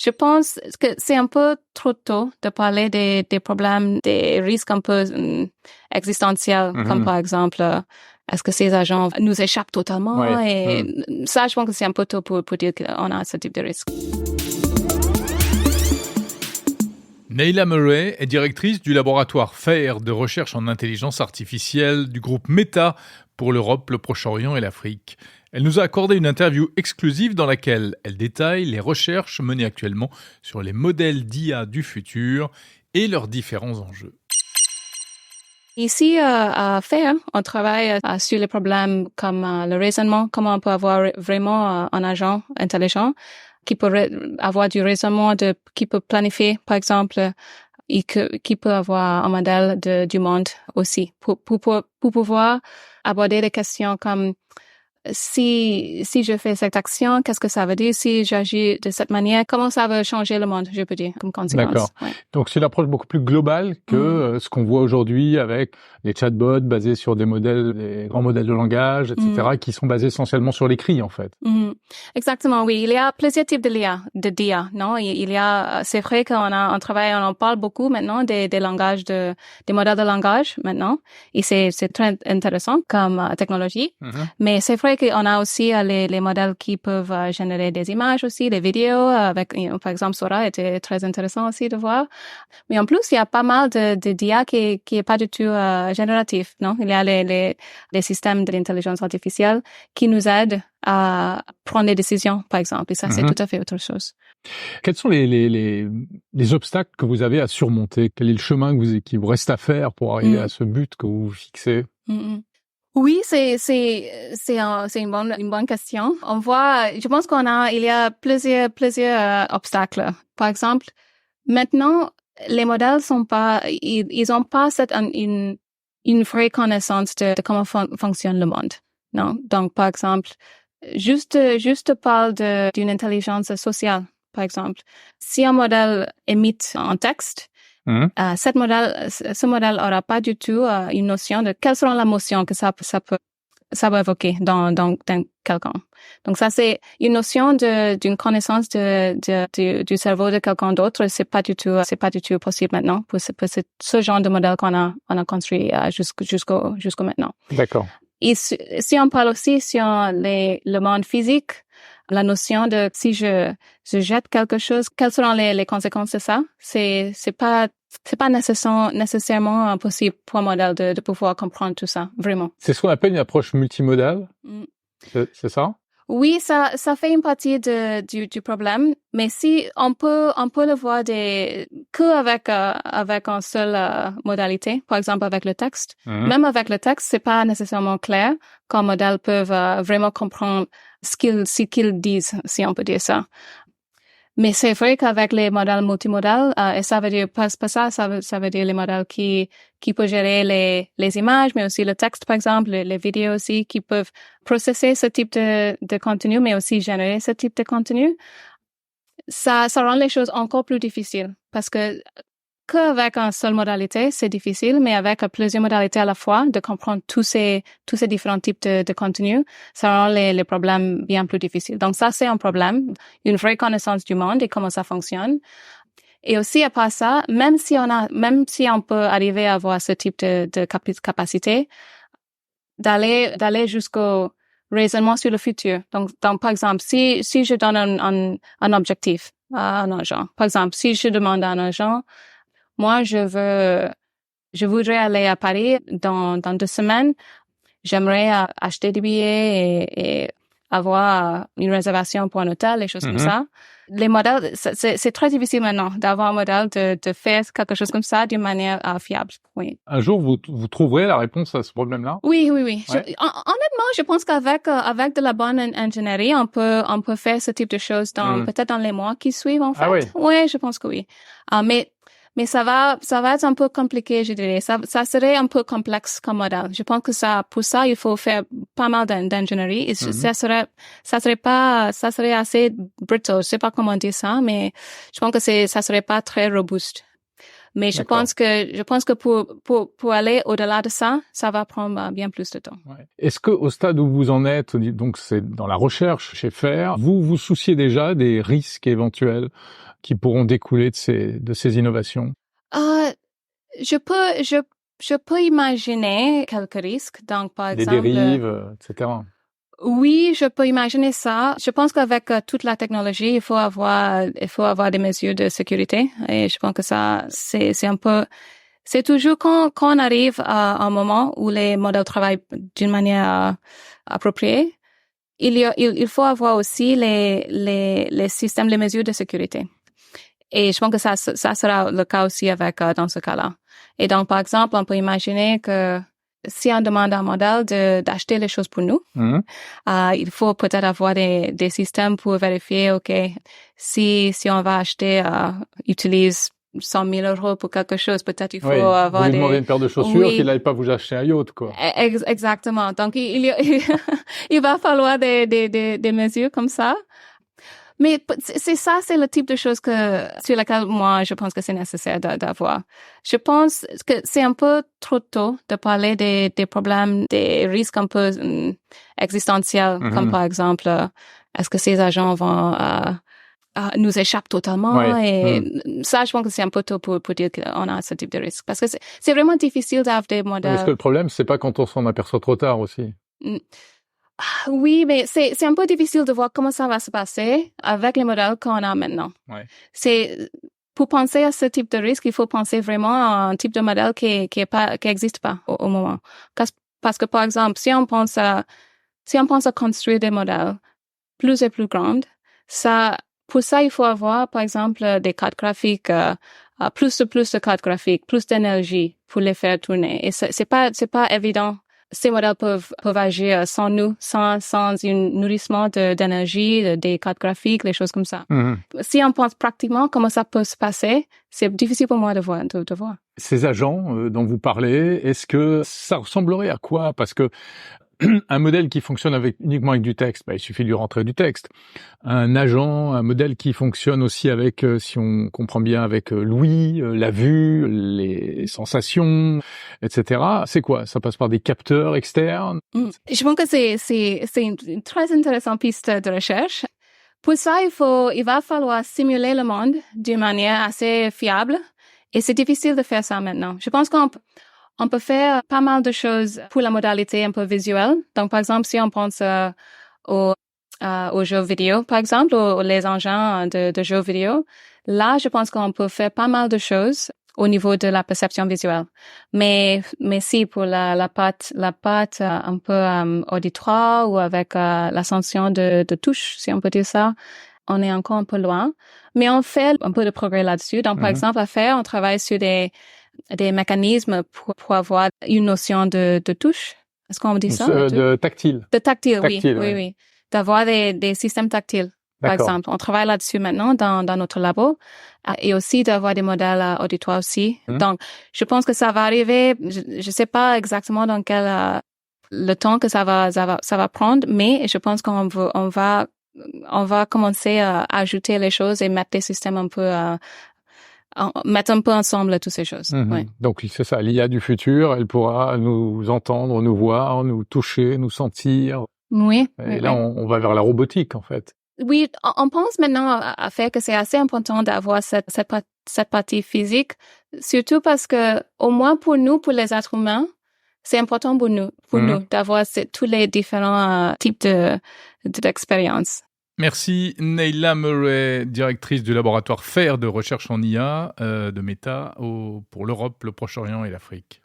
Je pense que c'est un peu trop tôt de parler des problèmes, des risques un peu existentiels, comme par exemple, est-ce que ces agents nous échappent totalement? Et ça, je pense que c'est un peu tôt pour dire qu'on a ce type de risque. Neila Murray est directrice du laboratoire FAIR de recherche en intelligence artificielle du groupe Meta pour l'Europe, le Proche-Orient et l'Afrique. Elle nous a accordé une interview exclusive dans laquelle elle détaille les recherches menées actuellement sur les modèles d'IA du futur et leurs différents enjeux. Ici, à FAIR, on travaille sur les problèmes comme le raisonnement, comment on peut avoir vraiment un agent intelligent qui peut avoir du raisonnement, qui peut planifier, par exemple, et qui peut avoir un modèle du monde aussi, pour pouvoir aborder des questions comme si je fais cette action, qu'est-ce que ça veut dire? Si j'agis de cette manière, comment ça va changer le monde, je peux dire, comme conséquence. D'accord. Ouais. Donc, c'est une approche beaucoup plus globale que ce qu'on voit aujourd'hui avec les chatbots basés sur des modèles, des grands modèles de langage, etc., qui sont basés essentiellement sur l'écrit, en fait. Exactement, oui. Il y a plusieurs types de d'IA, non? Il y a, c'est vrai qu'on on en parle beaucoup maintenant des langages des modèles de langage maintenant. Et c'est très intéressant comme technologie. Mais c'est vrai qu'on a aussi les modèles qui peuvent générer des images aussi, des vidéos avec, par exemple, Sora était très intéressant aussi de voir. Mais en plus, il y a pas mal d'IA qui est pas du tout génératif, non? Il y a les systèmes de l'intelligence artificielle qui nous aident à prendre des décisions, par exemple. Et ça, c'est tout à fait autre chose. Quels sont les obstacles que vous avez à surmonter? Quel est le chemin qui vous reste à faire pour arriver à ce but que vous vous fixez? Oui, c'est une bonne question. On voit, je pense il y a plusieurs obstacles. Par exemple, maintenant, les modèles ils ont pas une vraie connaissance de comment fonctionne le monde. Non? Donc, par exemple, juste parle d'une intelligence sociale, par exemple. Si un modèle émite un texte, ce modèle aura pas du tout une notion de quelle sera l'émotion que ça va évoquer dans quelqu'un. Donc ça, c'est une notion d'une connaissance du cerveau de quelqu'un d'autre. C'est pas du tout possible maintenant pour ce genre de modèle qu'on a construit jusqu'au maintenant. D'accord. Et si on parle aussi sur le monde physique, la notion de si je jette quelque chose, quelles seront les conséquences de ça? C'est pas nécessairement possible pour un modèle de pouvoir comprendre tout ça, vraiment. C'est ce qu'on appelle une approche multimodale. C'est ça? Oui, ça fait une partie du problème, mais si on peut le voir avec une seule modalité, par exemple avec le texte. Même avec le texte, c'est pas nécessairement clair qu'un modèle peut vraiment comprendre ce qu'ils disent, si on peut dire ça. Mais c'est vrai qu'avec les modèles multimodales, et ça veut dire pas ça veut dire les modèles qui peuvent gérer les images, mais aussi le texte, par exemple, les vidéos aussi, qui peuvent processer ce type de contenu, mais aussi générer ce type de contenu. Ça rend les choses encore plus difficiles. Parce qu'avec une seule modalité, c'est difficile, mais avec plusieurs modalités à la fois, de comprendre tous ces différents types de contenus, ça rend les problèmes bien plus difficiles. Donc ça, c'est un problème, une vraie connaissance du monde et comment ça fonctionne. Et aussi, à part ça, même si on peut arriver à avoir ce type de capacité, d'aller jusqu'au raisonnement sur le futur. Donc par exemple, si je donne un objectif à un agent, par exemple, si je demande à un agent, moi, je voudrais aller à Paris dans 2 semaines. J'aimerais acheter des billets et avoir une réservation pour un hôtel, des choses comme ça. Les modèles, c'est très difficile maintenant d'avoir un modèle de faire quelque chose comme ça d'une manière fiable. Oui. Un jour, vous trouverez la réponse à ce problème-là? Oui. Ouais. Honnêtement, je pense qu'avec de la bonne ingénierie, on peut faire ce type de choses peut-être dans les mois qui suivent, en fait. Ah oui. Oui, je pense que oui. Mais ça va être un peu compliqué, je dirais. Ça serait un peu complexe comme modèle. Je pense que pour ça, il faut faire pas mal d'ingénierie. Et ça serait assez brittle. Je sais pas comment dire ça, mais je pense que ça serait pas très robuste. Mais je pense que pour aller au-delà de ça, ça va prendre bien plus de temps. Ouais. Est-ce que au stade où vous en êtes, donc c'est dans la recherche chez FAIR, vous vous souciez déjà des risques éventuels qui pourront découler de ces innovations? Je peux imaginer quelques risques. Donc, par exemple, des dérives, etc. Oui, je peux imaginer ça. Je pense qu'avec toute la technologie, il faut avoir des mesures de sécurité. Et je pense que ça, c'est un peu, c'est toujours quand on arrive à un moment où les modèles travaillent d'une manière appropriée, il faut avoir aussi les systèmes, les mesures de sécurité. Et je pense que ça sera le cas aussi dans ce cas-là. Et donc, par exemple, on peut imaginer que si on demande à un modèle d'acheter les choses pour nous, il faut peut-être avoir des systèmes pour vérifier, OK, si on va acheter, utilise 100 000 euros pour quelque chose, peut-être il faut avoir vous lui demandez une paire de chaussures qu'il n'aille pas vous acheter un yacht, quoi. Exactement. Donc, il va falloir des mesures comme ça. Mais c'est le type de choses sur laquelle moi, je pense que c'est nécessaire d'avoir. Je pense que c'est un peu trop tôt de parler des problèmes, des risques un peu existentiels, comme par exemple, est-ce que ces agents vont nous échappent totalement? Ça, je pense que c'est un peu tôt pour dire qu'on a ce type de risque. Parce que c'est vraiment difficile d'avoir des modèles. Est-ce que le problème, c'est pas quand on s'en aperçoit trop tard aussi? Oui, mais c'est un peu difficile de voir comment ça va se passer avec les modèles qu'on a maintenant. Ouais. Pour penser à ce type de risque, il faut penser vraiment à un type de modèle qui existe pas au moment. Parce que, par exemple, si on pense à construire des modèles plus et plus grands, pour ça, il faut avoir, par exemple, des cartes graphiques, plus de cartes graphiques, plus d'énergie pour les faire tourner. Et c'est pas évident. Ces modèles peuvent agir sans nous, sans un nourrissement d'énergie, des cartes graphiques, des choses comme ça. Si on pense pratiquement comment ça peut se passer, c'est difficile pour moi de voir. Ces agents dont vous parlez, est-ce que ça ressemblerait à quoi? Parce que un modèle qui fonctionne uniquement avec du texte, il suffit de lui rentrer du texte. Un modèle qui fonctionne aussi avec, si on comprend bien, avec l'ouïe, la vue, les sensations, etc. C'est quoi? Ça passe par des capteurs externes? Je pense que c'est une très intéressante piste de recherche. Pour ça, il va falloir simuler le monde d'une manière assez fiable. Et c'est difficile de faire ça maintenant. Je pense qu'on peut faire pas mal de choses pour la modalité un peu visuelle. Donc, par exemple, si on pense aux jeux vidéo, par exemple, aux les engins de jeux vidéo, là, je pense qu'on peut faire pas mal de choses au niveau de la perception visuelle. Mais si pour la patte un peu auditoire ou avec la sensation de touche, si on peut dire ça, on est encore un peu loin. Mais on fait un peu de progrès là-dessus. Donc, par exemple, on travaille sur des mécanismes pour avoir une notion de touche. Est-ce qu'on dit ça? De tactile. De tactile, oui. D'avoir des systèmes tactiles, par exemple. On travaille là-dessus maintenant dans notre labo. Et aussi d'avoir des modèles auditoires aussi. Donc, je pense que ça va arriver. Je sais pas exactement dans quel le temps que ça va prendre, mais je pense qu'on va commencer à ajouter les choses et mettre des systèmes un peu mettre un peu ensemble toutes ces choses. Ouais. Donc c'est ça, l'IA du futur, elle pourra nous entendre, nous voir, nous toucher, nous sentir. Oui. Et là, on va vers la robotique, en fait. Oui, on pense maintenant à faire que c'est assez important d'avoir cette partie physique, surtout parce que, au moins pour nous, pour les êtres humains, c'est important pour nous d'avoir tous les différents types d'expériences. Merci Neyla Murray, directrice du laboratoire FAIR de recherche en IA de Meta pour l'Europe, le Proche-Orient et l'Afrique.